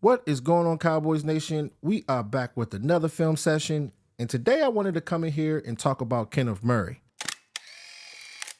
What is going on, Cowboys Nation? We are back with another film session, and today I wanted to come in here and talk about Kenneth Murray.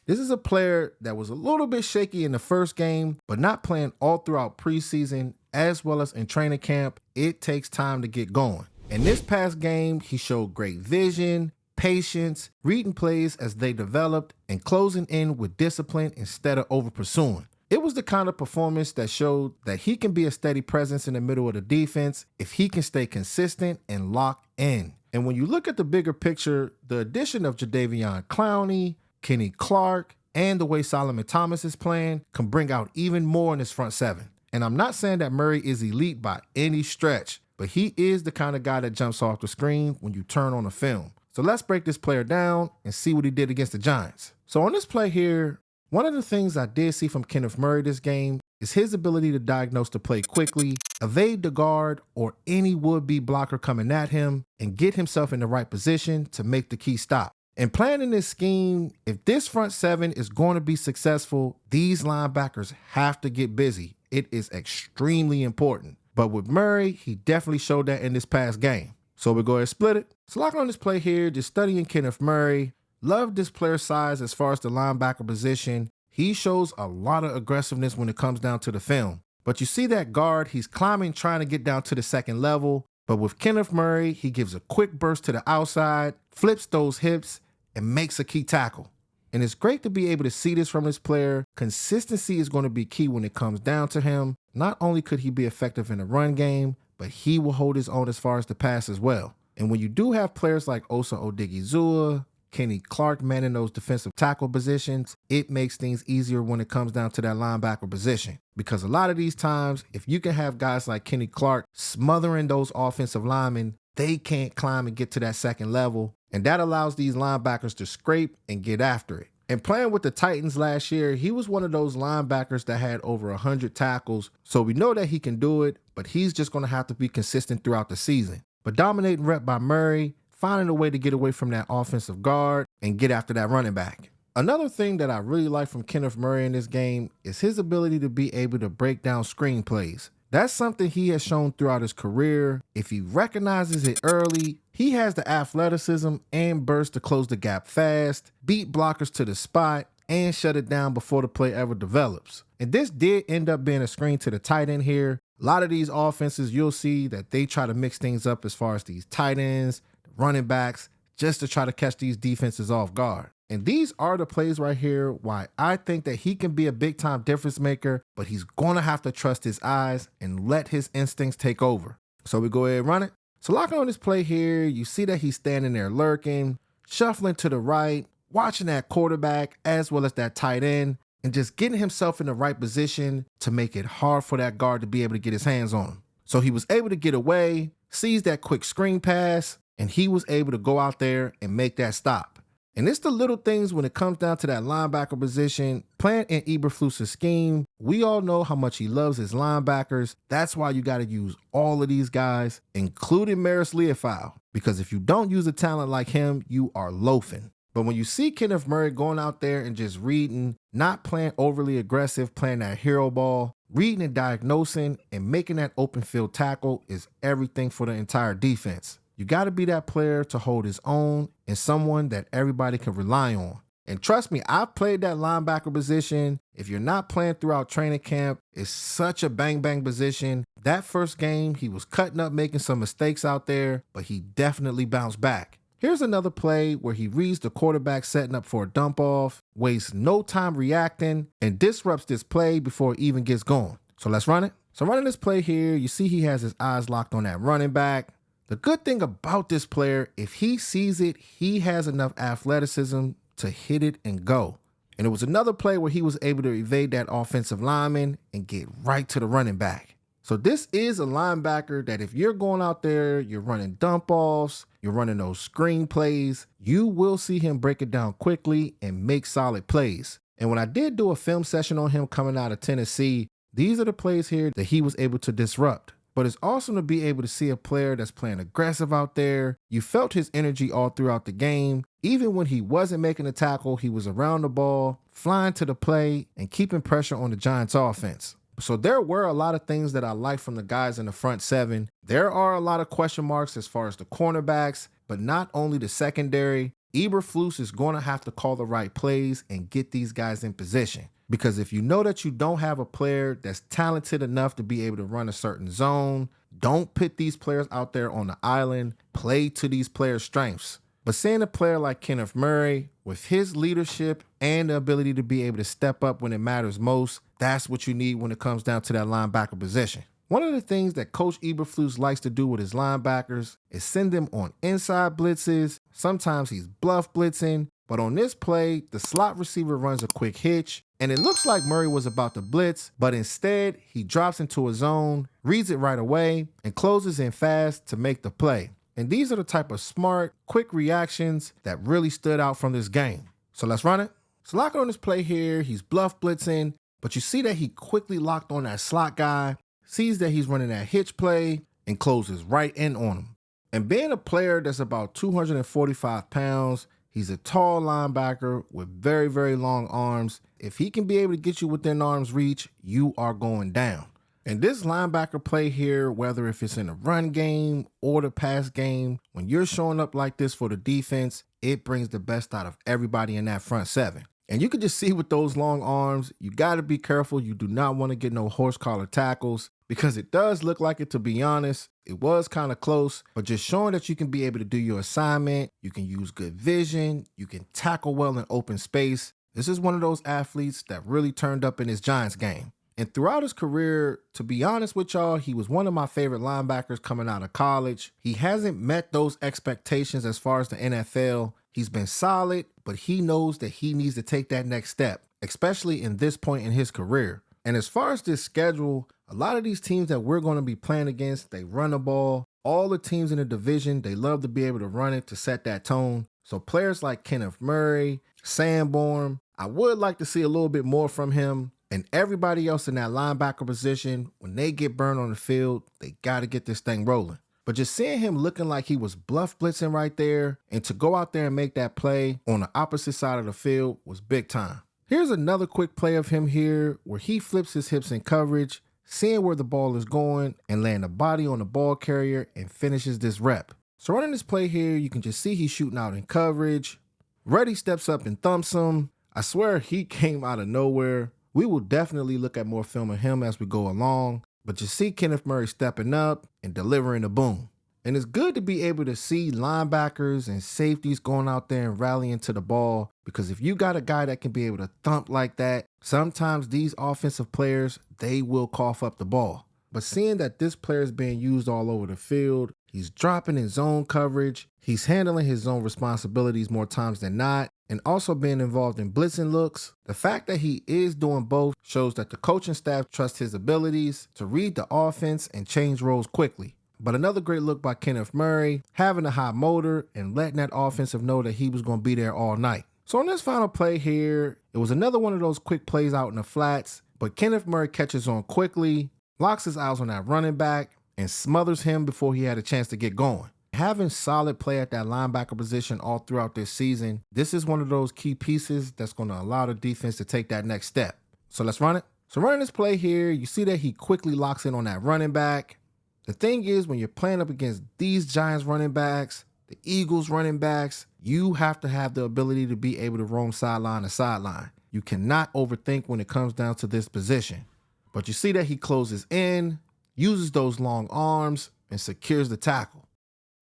This is a player that was a little bit shaky in the first game, but not playing all throughout preseason as well as in training camp. It takes time to get going. In this past game, he showed great vision, patience, reading plays as they developed, and closing in with discipline instead of over pursuing. It was the kind of performance that showed that he can be a steady presence in the middle of the defense if he can stay consistent and locked in. And when you look at the bigger picture, the addition of Jadeveon Clowney, Kenny Clark, and the way Solomon Thomas is playing can bring out even more in his front seven. And I'm not saying that Murray is elite by any stretch, but he is the kind of guy that jumps off the screen when you turn on the film. So let's break this player down and see what he did against the Giants. So on this play here, one of the things I did see from Kenneth Murray this game is his ability to diagnose the play quickly, evade the guard or any would-be blocker coming at him, and get himself in the right position to make the key stop. And playing in this scheme, if this front seven is going to be successful, these linebackers have to get busy. It is extremely important. But with Murray, he definitely showed that in this past game. So we'll go ahead and split it. So locking on this play here, just studying Kenneth Murray. Love this player's size as far as the linebacker position. He shows a lot of aggressiveness when it comes down to the film. But you see that guard, he's climbing, trying to get down to the second level. But with Kenneth Murray, he gives a quick burst to the outside, flips those hips, and makes a key tackle. And it's great to be able to see this from this player. Consistency is going to be key when it comes down to him. Not only could he be effective in the run game, but he will hold his own as far as the pass as well. And when you do have players like Osa Odigizua, Kenny Clark manning those defensive tackle positions, it makes things easier when it comes down to that linebacker position. Because a lot of these times, if you can have guys like Kenny Clark smothering those offensive linemen, they can't climb and get to that second level. And that allows these linebackers to scrape and get after it. And playing with the Titans last year, he was one of those linebackers that had over 100 tackles. So we know that he can do it, but he's just going to have to be consistent throughout the season. But dominating rep by Murray, finding a way to get away from that offensive guard and get after that running back. Another thing that I really like from Kenneth Murray in this game is his ability to be able to break down screen plays. That's something he has shown throughout his career. If he recognizes it early, he has the athleticism and burst to close the gap fast, beat blockers to the spot, and shut it down before the play ever develops. And this did end up being a screen to the tight end here. A lot of these offenses, you'll see that they try to mix things up as far as these tight ends, running backs, just to try to catch these defenses off guard. And these are the plays right here why I think that he can be a big time difference maker, but he's going to have to trust his eyes and let his instincts take over. So we go ahead and run it. So locking on this play here, you see that he's standing there lurking, shuffling to the right, watching that quarterback as well as that tight end, and just getting himself in the right position to make it hard for that guard to be able to get his hands on him. So he was able to get away, sees that quick screen pass, and he was able to go out there and make that stop. And it's the little things when it comes down to that linebacker position. Playing in Eberflus's scheme, we all know how much he loves his linebackers. That's why you got to use all of these guys, including Maris Leofau. Because if you don't use a talent like him, you are loafing. But when you see Kenneth Murray going out there and just reading, not playing overly aggressive, playing that hero ball, reading and diagnosing, and making that open field tackle is everything for the entire defense. You got to be that player to hold his own and someone that everybody can rely on. And trust me, I've played that linebacker position. If you're not playing throughout training camp, it's such a bang-bang position. That first game, he was cutting up, making some mistakes out there, but he definitely bounced back. Here's another play where he reads the quarterback setting up for a dump off, wastes no time reacting, and disrupts this play before it even gets going. So let's run it. So running this play here, you see he has his eyes locked on that running back. The good thing about this player, if he sees it, he has enough athleticism to hit it and go. And it was another play where he was able to evade that offensive lineman and get right to the running back. So this is a linebacker that if you're going out there, you're running dump offs, you're running those screen plays, you will see him break it down quickly and make solid plays. And when I did do a film session on him coming out of Tennessee, these are the plays here that he was able to disrupt. But it's awesome to be able to see a player that's playing aggressive out there. You felt his energy all throughout the game. Even when he wasn't making a tackle, he was around the ball, flying to the play, and keeping pressure on the Giants offense. So there were a lot of things that I like from the guys in the front seven. There are a lot of question marks as far as the cornerbacks, but not only the secondary. Eberflus is going to have to call the right plays and get these guys in position. Because if you know that you don't have a player that's talented enough to be able to run a certain zone, don't put these players out there on the island. Play to these players' strengths. But seeing a player like Kenneth Murray, with his leadership and the ability to be able to step up when it matters most, that's what you need when it comes down to that linebacker position. One of the things that Coach Eberflus likes to do with his linebackers is send them on inside blitzes. Sometimes he's bluff blitzing, but on this play, the slot receiver runs a quick hitch, and it looks like Murray was about to blitz, but instead, he drops into a zone, reads it right away, and closes in fast to make the play. And these are the type of smart, quick reactions that really stood out from this game. So let's run it. So lock on this play here, he's bluff blitzing, but you see that he quickly locked on that slot guy, sees that he's running that hitch play, and closes right in on him. And being a player that's about 245 pounds, he's a tall linebacker with very, very long arms. If he can be able to get you within arm's reach, you are going down. And this linebacker play here, whether if it's in the run game or the pass game, when you're showing up like this for the defense, it brings the best out of everybody in that front seven. And you can just see with those long arms, you got to be careful. You do not want to get no horse collar tackles because it does look like it, to be honest. It was kind of close, but just showing that you can be able to do your assignment. You can use good vision. You can tackle well in open space. This is one of those athletes that really turned up in his Giants game. And throughout his career, to be honest with y'all, he was one of my favorite linebackers coming out of college. He hasn't met those expectations as far as the NFL. He's been solid, but he knows that he needs to take that next step, especially in this point in his career. And as far as this schedule, a lot of these teams that we're going to be playing against, they run the ball. All the teams in the division, they love to be able to run it to set that tone. So players like Kenneth Murray, Sanborn, I would like to see a little bit more from him. And everybody else in that linebacker position, when they get burned on the field, they got to get this thing rolling. But just seeing him looking like he was bluff blitzing right there, and to go out there and make that play on the opposite side of the field was big time. Here's another quick play of him here where he flips his hips in coverage, seeing where the ball is going, and laying the body on the ball carrier and finishes this rep. So running this play here, you can just see he's shooting out in coverage. Reddy steps up and thumps him. I swear he came out of nowhere. We will definitely look at more film of him as we go along, but you see Kenneth Murray stepping up and delivering a boom. And it's good to be able to see linebackers and safeties going out there and rallying to the ball, because if you got a guy that can be able to thump like that, sometimes these offensive players, they will cough up the ball. But seeing that this player is being used all over the field, he's dropping in zone coverage, he's handling his own responsibilities more times than not, and also being involved in blitzing looks. The fact that he is doing both shows that the coaching staff trusts his abilities to read the offense and change roles quickly. But another great look by Kenneth Murray, having a high motor and letting that offensive know that he was going to be there all night. So on this final play here, it was another one of those quick plays out in the flats, but Kenneth Murray catches on quickly, locks his eyes on that running back, and smothers him before he had a chance to get going. Having solid play at that linebacker position all throughout this season, this is one of those key pieces that's going to allow the defense to take that next step. So let's run it. So running this play here, you see that he quickly locks in on that running back. The thing is, when you're playing up against these Giants running backs, the Eagles running backs, you have to have the ability to be able to roam sideline to sideline. You cannot overthink when it comes down to this position. But you see that he closes in, uses those long arms, and secures the tackle.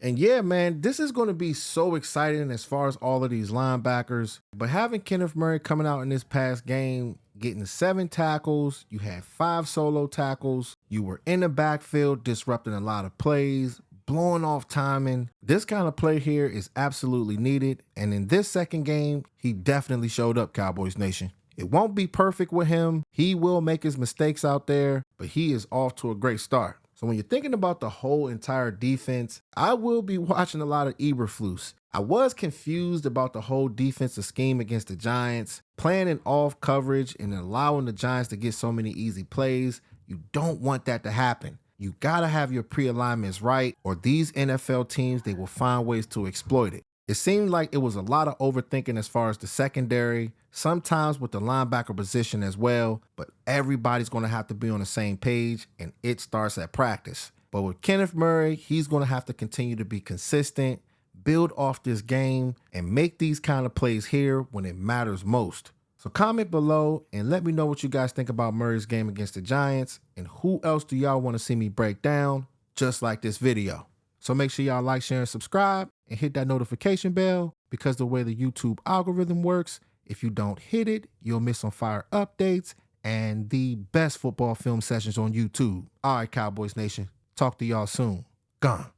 And yeah, man, this is going to be so exciting as far as all of these linebackers. But having Kenneth Murray coming out in this past game, getting 7 tackles, you had 5 solo tackles, you were in the backfield disrupting a lot of plays, blowing off timing. This kind of play here is absolutely needed. And in this second game, he definitely showed up, Cowboys Nation. It won't be perfect with him. He will make his mistakes out there, but he is off to a great start. So when you're thinking about the whole entire defense, I will be watching a lot of Eberflus. I was confused about the whole defensive scheme against the Giants, playing in off coverage and allowing the Giants to get so many easy plays. You don't want that to happen. You got to have your pre-alignments right, or these NFL teams, they will find ways to exploit it. It seemed like it was a lot of overthinking as far as the secondary, sometimes with the linebacker position as well, but everybody's going to have to be on the same page, and it starts at practice. But with Kenneth Murray, he's going to have to continue to be consistent, build off this game, and make these kind of plays here when it matters most. So comment below and let me know what you guys think about Murray's game against the Giants, and who else do y'all want to see me break down, just like this video. So make sure y'all like, share, and subscribe, and hit that notification bell, because the way the YouTube algorithm works, if you don't hit it, you'll miss on fire updates and the best football film sessions on YouTube. All right, Cowboys Nation, talk to y'all soon. Gone.